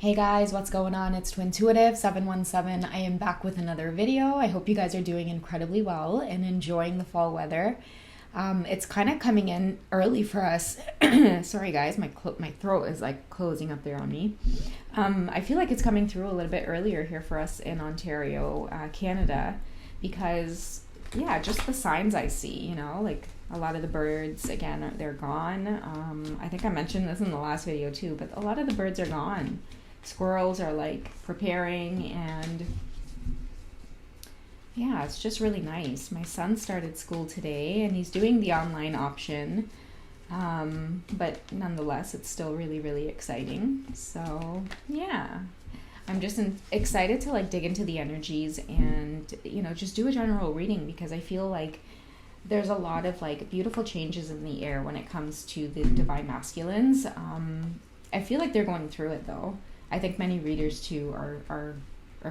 Hey guys, what's going on? It's Twintuitive717. I am back with another video. I hope you guys are doing incredibly well and enjoying the fall weather. It's kind of coming in early for us. Sorry guys, my throat is like closing up there on me. I feel like it's coming through a little bit earlier here for us in Ontario, Canada, because yeah, just the signs I see, like a lot of the birds, again, they're gone. I think I mentioned this in the last video too, but a lot of the birds are gone. Squirrels are like preparing, and yeah, it's just really nice. My son started school today and he's doing the online option, but nonetheless it's still really, really exciting. So yeah, I'm just excited to like dig into the energies and just do a general reading, because I feel like there's a lot of like beautiful changes in the air when it comes to the divine masculines. I feel like they're going through it though. I think many readers too are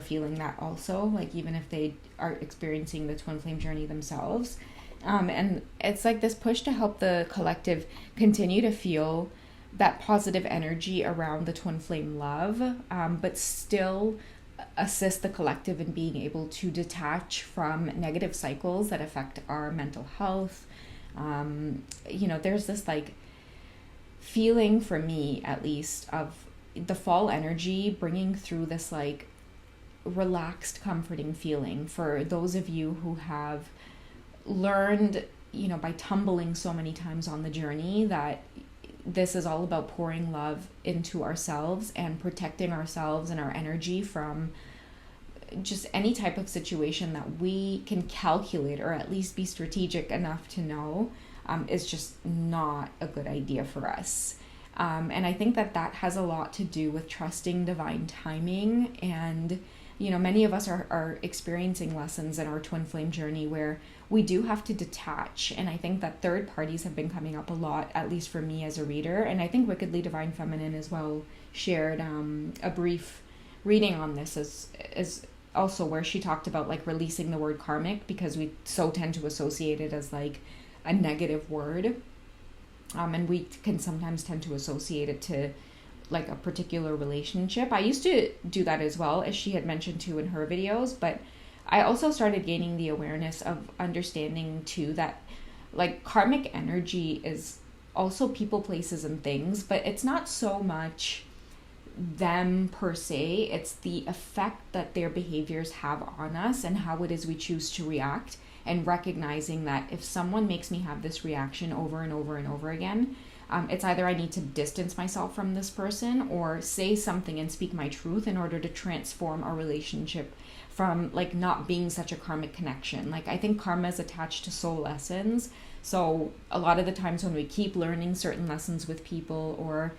feeling that also, like even if they are experiencing the twin flame journey themselves. And it's like this push to help the collective continue to feel that positive energy around the twin flame love, but still assist the collective in being able to detach from negative cycles that affect our mental health. There's this like feeling, for me at least, of the fall energy bringing through this like relaxed, comforting feeling for those of you who have learned, by tumbling so many times on the journey, that this is all about pouring love into ourselves and protecting ourselves and our energy from just any type of situation that we can calculate or at least be strategic enough to know is just not a good idea for us. And I think that has a lot to do with trusting divine timing. And, many of us are experiencing lessons in our twin flame journey where we do have to detach. And I think that third parties have been coming up a lot, at least for me as a reader. And I think Wickedly Divine Feminine as well shared a brief reading on this as also, where she talked about like releasing the word karmic, because we so tend to associate it as like a negative word. And we can sometimes tend to associate it to like a particular relationship. I used to do that as well, as she had mentioned too in her videos, but I also started gaining the awareness of understanding too that like karmic energy is also people, places, and things, but it's not so much them per se, it's the effect that their behaviors have on us and how it is we choose to react. And recognizing that if someone makes me have this reaction over and over and over again, it's either I need to distance myself from this person or say something and speak my truth in order to transform our relationship from like not being such a karmic connection. Like I think karma is attached to soul lessons. So a lot of the times when we keep learning certain lessons with people, or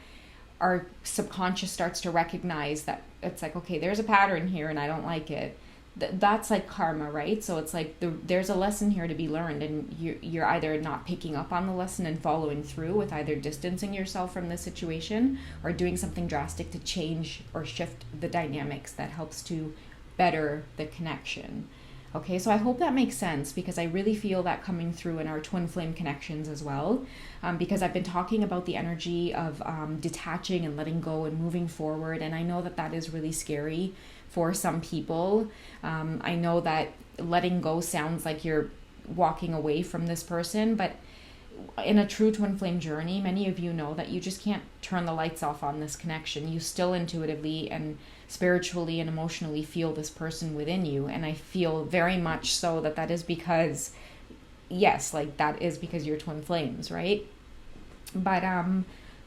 our subconscious starts to recognize that it's like, okay, there's a pattern here and I don't like it. That's like karma, right? So it's like there's a lesson here to be learned, and you're either not picking up on the lesson and following through with either distancing yourself from the situation or doing something drastic to change or shift the dynamics that helps to better the connection. Okay, so I hope that makes sense, because I really feel that coming through in our twin flame connections as well, because I've been talking about the energy of detaching and letting go and moving forward, and I know that is really scary for some people. I know that letting go sounds like you're walking away from this person, but in a true twin flame journey, many of you know that you just can't turn the lights off on this connection. You still intuitively and spiritually and emotionally feel this person within you, and I feel very much so that is because, yes, like that is because you're twin flames, right? But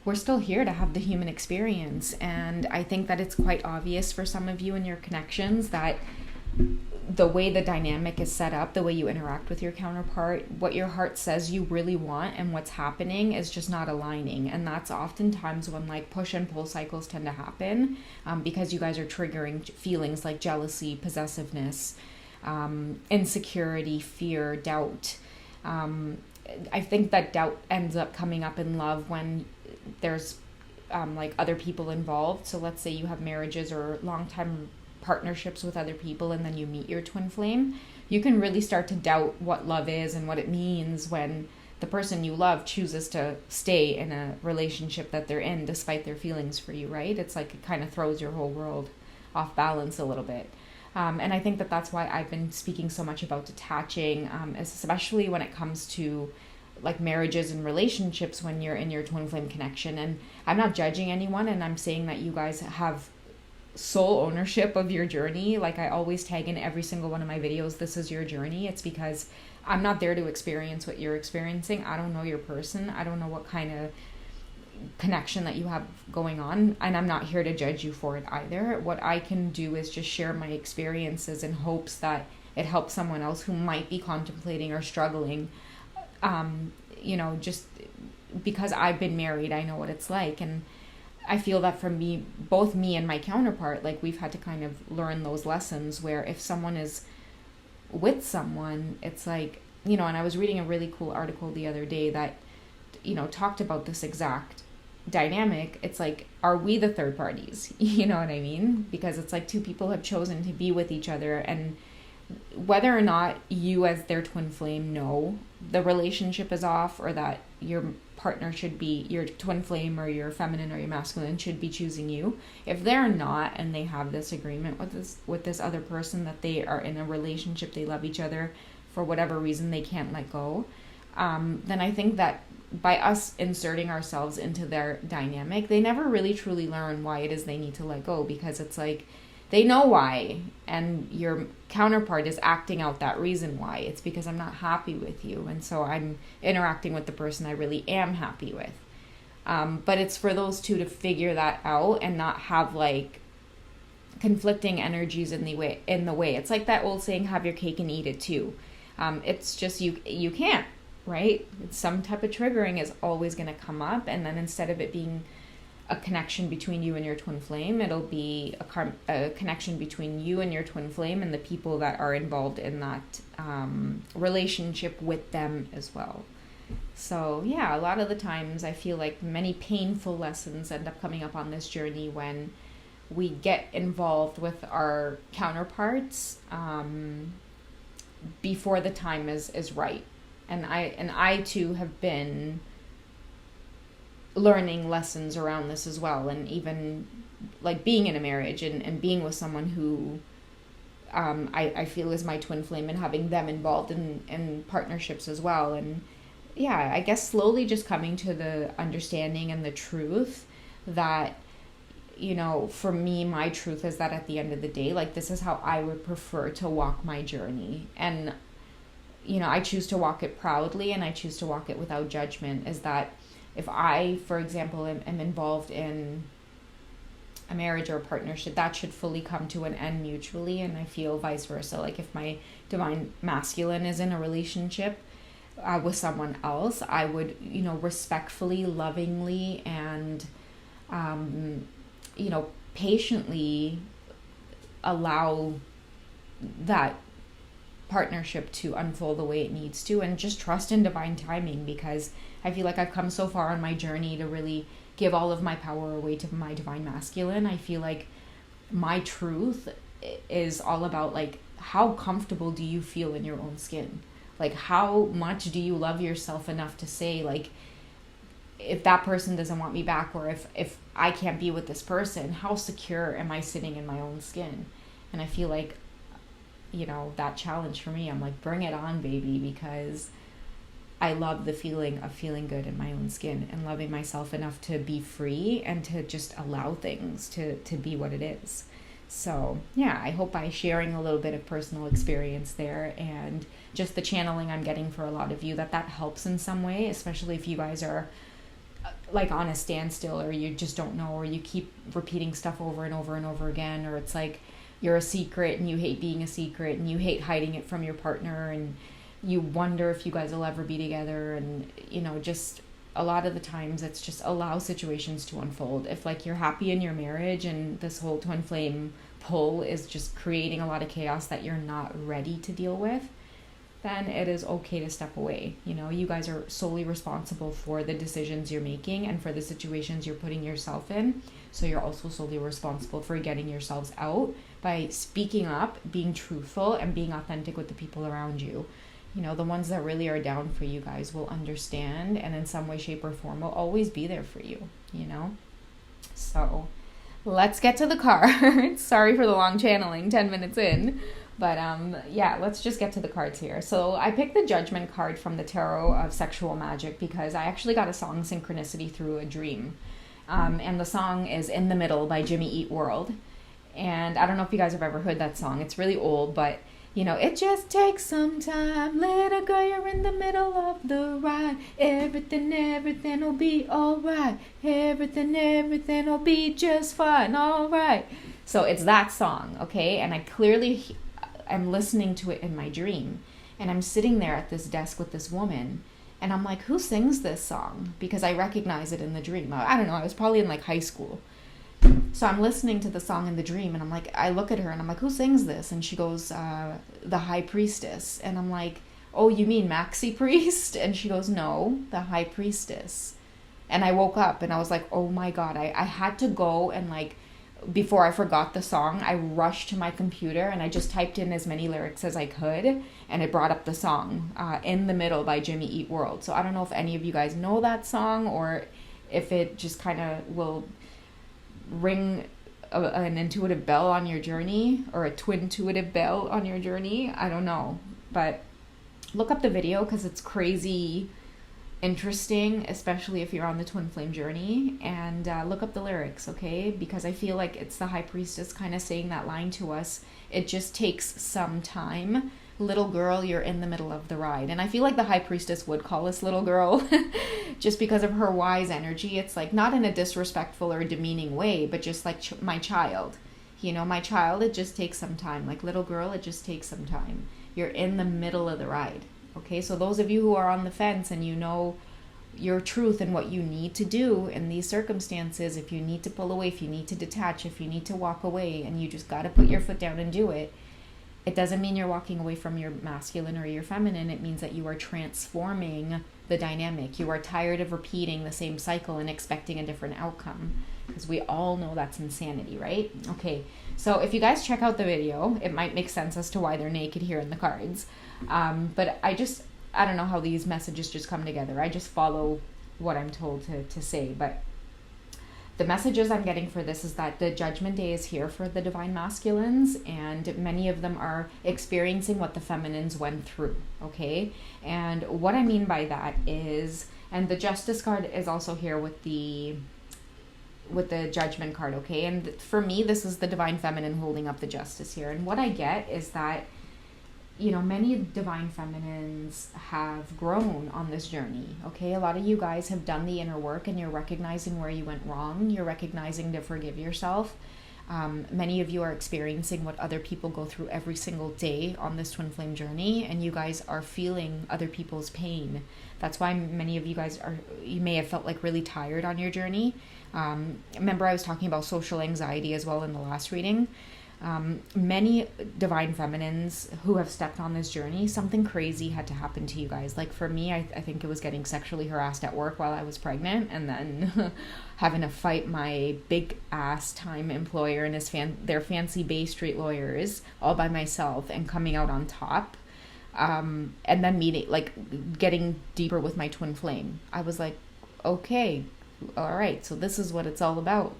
we're still here to have the human experience, and I think that it's quite obvious for some of you in your connections that the way the dynamic is set up, the way you interact with your counterpart, what your heart says you really want and what's happening is just not aligning. And that's oftentimes when like push and pull cycles tend to happen, because you guys are triggering feelings like jealousy, possessiveness, insecurity, fear, doubt. I think that doubt ends up coming up in love when there's like other people involved. So let's say you have marriages or long-time partnerships with other people, and then you meet your twin flame. You can really start to doubt what love is and what it means when the person you love chooses to stay in a relationship that they're in despite their feelings for you, right? It's like it kind of throws your whole world off balance a little bit. And I think that that's why I've been speaking so much about detaching, especially when it comes to like marriages and relationships when you're in your twin flame connection. And I'm not judging anyone, and I'm saying that you guys have sole ownership of your journey. Like I always tag in every single one of my videos, this is your journey. It's because I'm not there to experience what you're experiencing. I don't know your person. I don't know what kind of connection that you have going on, and I'm not here to judge you for it either. What I can do is just share my experiences in hopes that it helps someone else who might be contemplating or struggling. Just because I've been married, I know what it's like, and I feel that for me, both me and my counterpart, like we've had to kind of learn those lessons where if someone is with someone, it's like, and I was reading a really cool article the other day that, talked about this exact dynamic. It's like, are we the third parties? You know what I mean? Because it's like two people have chosen to be with each other, and whether or not you as their twin flame know the relationship is off, or that your partner should be, your twin flame or your feminine or your masculine should be choosing you, if they're not and they have this agreement with this other person that they are in a relationship, they love each other, for whatever reason they can't let go, then I think that by us inserting ourselves into their dynamic, they never really truly learn why it is they need to let go, because it's like they know why, and your counterpart is acting out that reason why. It's because I'm not happy with you, and so I'm interacting with the person I really am happy with. But it's for those two to figure that out and not have like conflicting energies in the way. It's like that old saying, have your cake and eat it too. It's just you can't, right? Some type of triggering is always going to come up, and then instead of it being a connection between you and your twin flame, it'll be a connection between you and your twin flame and the people that are involved in that relationship with them as well. So yeah, a lot of the times I feel like many painful lessons end up coming up on this journey when we get involved with our counterparts before the time is right. And I too have been learning lessons around this as well, and even like being in a marriage and being with someone who I feel is my twin flame, and having them involved in partnerships as well. And yeah, I guess slowly just coming to the understanding and the truth that, for me, my truth is that at the end of the day, like this is how I would prefer to walk my journey. And I choose to walk it proudly, and I choose to walk it without judgment. Is that if I, for example, am involved in a marriage or a partnership, that should fully come to an end mutually. And I feel vice versa. Like if my divine masculine is in a relationship with someone else, I would, respectfully, lovingly, and, patiently allow that partnership to unfold the way it needs to, and just trust in divine timing, because I feel like I've come so far on my journey to really give all of my power away to my divine masculine. I feel like my truth is all about like, how comfortable do you feel in your own skin? Like how much do you love yourself enough to say like, if that person doesn't want me back, or if I can't be with this person, how secure am I sitting in my own skin? And I feel like, that challenge for me, I'm like, bring it on, baby, because I love the feeling of feeling good in my own skin and loving myself enough to be free and to just allow things to be what it is. So yeah, I hope by sharing a little bit of personal experience there and just the channeling I'm getting for a lot of you, that helps in some way, especially if you guys are like on a standstill, or you just don't know, or you keep repeating stuff over and over and over again, or it's like you're a secret and you hate being a secret and you hate hiding it from your partner, and you wonder if you guys will ever be together. And just a lot of the times it's just allow situations to unfold. If like you're happy in your marriage and this whole twin flame pull is just creating a lot of chaos that you're not ready to deal with, then it is okay to step away. You guys are solely responsible for the decisions you're making and for the situations you're putting yourself in. So you're also solely responsible for getting yourselves out by speaking up, being truthful, and being authentic with the people around you. The ones that really are down for you guys will understand, and in some way, shape, or form will always be there for you. So let's get to the card. Sorry for the long channeling, 10 minutes in. But yeah, let's just get to the cards here. So I picked the Judgment card from the Tarot of Sexual Magic because I actually got a song synchronicity through a dream. And the song is In the Middle by Jimmy Eat World. And I don't know if you guys have ever heard that song. It's really old, but it just takes some time. Little girl, you're in the middle of the ride. Everything will be alright. Everything will be just fine, alright. So it's that song, okay? And I clearly am listening to it in my dream. And I'm sitting there at this desk with this woman. And I'm like, who sings this song? Because I recognize it in the dream. I don't know, I was probably in like high school. So I'm listening to the song in the dream, and I look at her and I'm like, who sings this? And she goes, the High Priestess. And I'm like, oh, you mean Maxi Priest? And she goes, no, the High Priestess. And I woke up and I was like, oh my God, I had to go and before I forgot the song, I rushed to my computer and I just typed in as many lyrics as I could, and it brought up the song, In the Middle by Jimmy Eat World. So I don't know if any of you guys know that song, or if it just kind of will ring an intuitive bell on your journey, or a twintuitive bell on your journey. I don't know, but look up the video because it's crazy interesting, especially if you're on the twin flame journey, and look up the lyrics, okay? Because I feel like it's the High Priestess kind of saying that line to us. It just takes some time. Little girl, you're in the middle of the ride. And I feel like the High Priestess would call us little girl just because of her wise energy. It's like not in a disrespectful or demeaning way, but just like my child. My child, it just takes some time. Like little girl, it just takes some time. You're in the middle of the ride. Okay, so those of you who are on the fence and you know your truth and what you need to do in these circumstances, if you need to pull away, if you need to detach, if you need to walk away, and you just got to put your foot down and do it, it doesn't mean you're walking away from your masculine or your feminine. It means that you are transforming the dynamic. You are tired of repeating the same cycle and expecting a different outcome, because we all know that's insanity, right? Okay, so if you guys check out the video, it might make sense as to why they're naked here in the cards. But I don't know how these messages just come together. I just follow what I'm told to say. But the messages I'm getting for this is that the Judgment Day is here for the Divine Masculines, and many of them are experiencing what the Feminines went through, okay? And what I mean by that is, and the Justice card is also here with the Judgment card, okay? And for me, this is the Divine Feminine holding up the Justice here. And what I get is that many Divine Feminines have grown on this journey, okay? A lot of you guys have done the inner work, and you're recognizing where you went wrong. You're recognizing to forgive yourself. Many of you are experiencing what other people go through every single day on this twin flame journey, and you guys are feeling other people's pain. That's why many of you guys you may have felt like really tired on your journey. Remember, I was talking about social anxiety as well in the last reading. Many Divine Feminines who have stepped on this journey, something crazy had to happen to you guys. Like for me, I think it was getting sexually harassed at work while I was pregnant, and then having to fight my big ass time employer and their fancy Bay Street lawyers all by myself, and coming out on top. And then getting deeper with my twin flame. I was like, okay, all right, so this is what it's all about.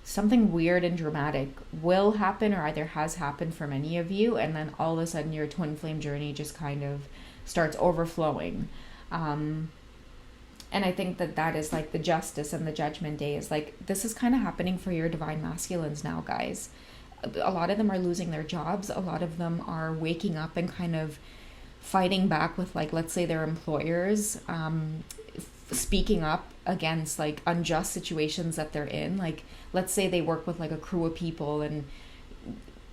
Something weird and dramatic will happen, or either has happened for many of you, and then all of a sudden your twin flame journey just kind of starts overflowing. And I think that is like the Justice and the Judgment Day is like, this is kind of happening for your Divine Masculines now, guys. A lot of them are losing their jobs. A lot of them are waking up and kind of fighting back with, like, let's say their employers, speaking up against like unjust situations that they're in. Like, let's say they work with like a crew of people and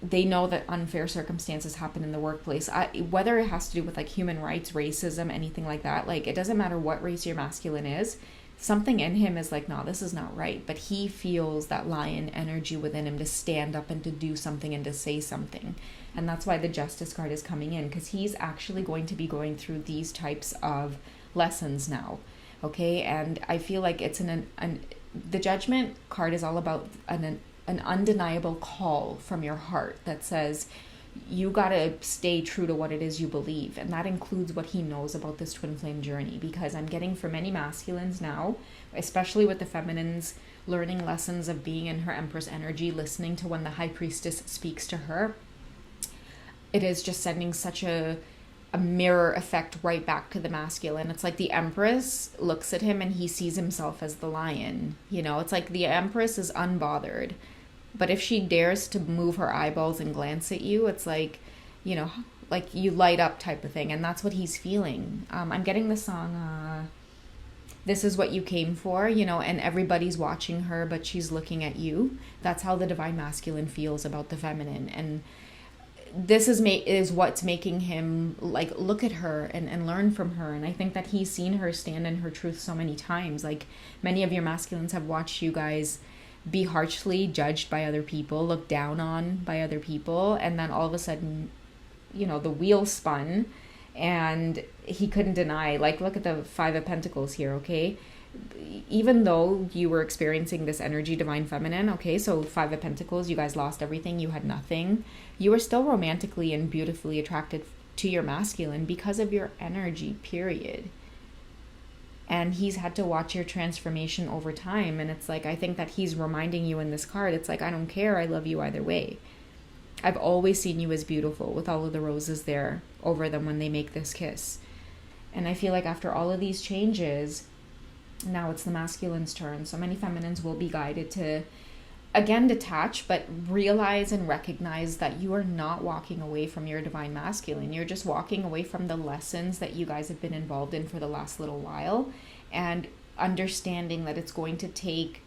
they know that unfair circumstances happen in the workplace. Whether it has to do with like human rights, racism, anything like that, like it doesn't matter what race your masculine is, something in him is like, no, this is not right. But he feels that lion energy within him to stand up and to do something and to say something. And that's why the Justice card is coming in, because he's actually going to be going through these types of lessons now. Okay, and I feel like it's the Judgment card is all about an undeniable call from your heart that says, you gotta stay true to what it is you believe. And that includes what he knows about this twin flame journey, because I'm getting for many masculines now, especially with the feminines, learning lessons of being in her Empress energy, listening to when the High Priestess speaks to her. It is just sending such a mirror effect right back to the masculine. It's like the Empress looks at him and he sees himself as the lion. You know, it's like the Empress is unbothered. But if she dares to move her eyeballs and glance at you, it's like, you know, like you light up type of thing. And that's what he's feeling. I'm getting the song, This Is What You Came For, you know, and everybody's watching her, but she's looking at you. That's how the divine masculine feels about the feminine. And this is what's making him like look at her and learn from her. And I think that he's seen her stand in her truth so many times. Like many of your masculines have watched you guys be harshly judged by other people, looked down on by other people, and then all of a sudden, you know, the wheel spun and he couldn't deny. Like, look at the Five of Pentacles here, okay? Even though you were experiencing this energy, divine feminine, okay, so Five of Pentacles, you guys lost everything, you had nothing, you were still romantically and beautifully attracted to your masculine because of your energy, period. And he's had to watch your transformation over time. And it's like, I think that he's reminding you in this card, it's like, I don't care, I love you either way. I've always seen you as beautiful with all of the roses there over them when they make this kiss. And I feel like after all of these changes, now it's the masculine's turn. So many feminines will be guided to, again, detach, but realize and recognize that you are not walking away from your divine masculine. You're just walking away from the lessons that you guys have been involved in for the last little while, and understanding that it's going to take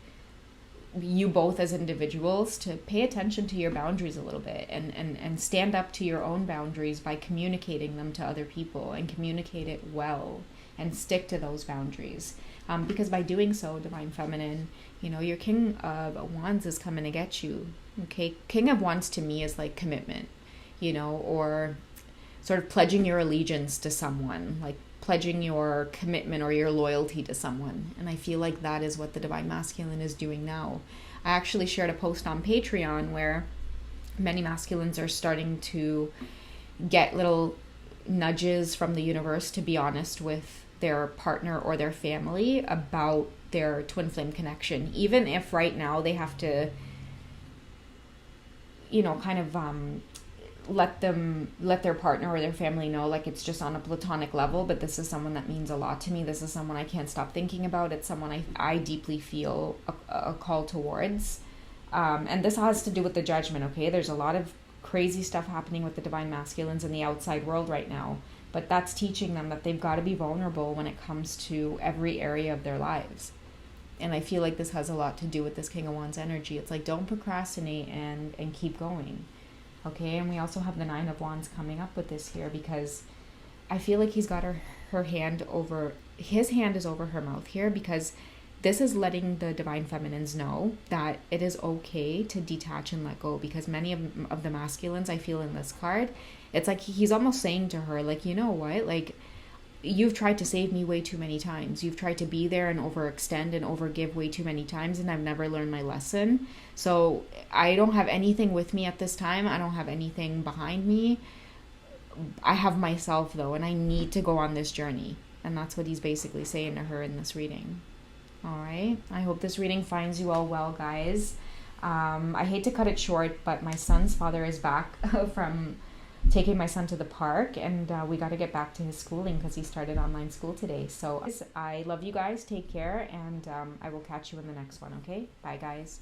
you both as individuals to pay attention to your boundaries a little bit and stand up to your own boundaries by communicating them to other people, and communicate it well and stick to those boundaries. Because by doing so, divine feminine, you know, your King of Wands is coming to get you. Okay, King of Wands to me is like commitment, you know, or sort of pledging your allegiance to someone, like pledging your commitment or your loyalty to someone. And I feel like that is what the divine masculine is doing now. I actually shared a post on Patreon where many masculines are starting to get little nudges from the universe to be honest with their partner or their family about their twin flame connection, even if right now they have to, you know, kind of let their partner or their family know, like, it's just on a platonic level, but this is someone that means a lot to me. This is someone I can't stop thinking about. It's someone I deeply feel a call towards, and this has to do with the judgment. Okay, there's a lot of crazy stuff happening with the divine masculines in the outside world right now, but that's teaching them that they've got to be vulnerable when it comes to every area of their lives. And I feel like this has a lot to do with this King of Wands energy. It's like, don't procrastinate and keep going. Okay, and we also have the Nine of Wands coming up with this here, because I feel like he's got her hand over, his hand is over her mouth here, because this is letting the divine feminines know that it is okay to detach and let go. Because many of the masculines I feel in this card, it's like he's almost saying to her, like, you know what, like, you've tried to save me way too many times. You've tried to be there and overextend and overgive way too many times, and I've never learned my lesson. So I don't have anything with me at this time. I don't have anything behind me. I have myself, though, and I need to go on this journey. And that's what he's basically saying to her in this reading. All right. I hope this reading finds you all well, guys. I hate to cut it short, but my son's father is back from taking my son to the park, and we got to get back to his schooling because he started online school today. So I love you guys. Take care, and I will catch you in the next one. Okay. Bye, guys.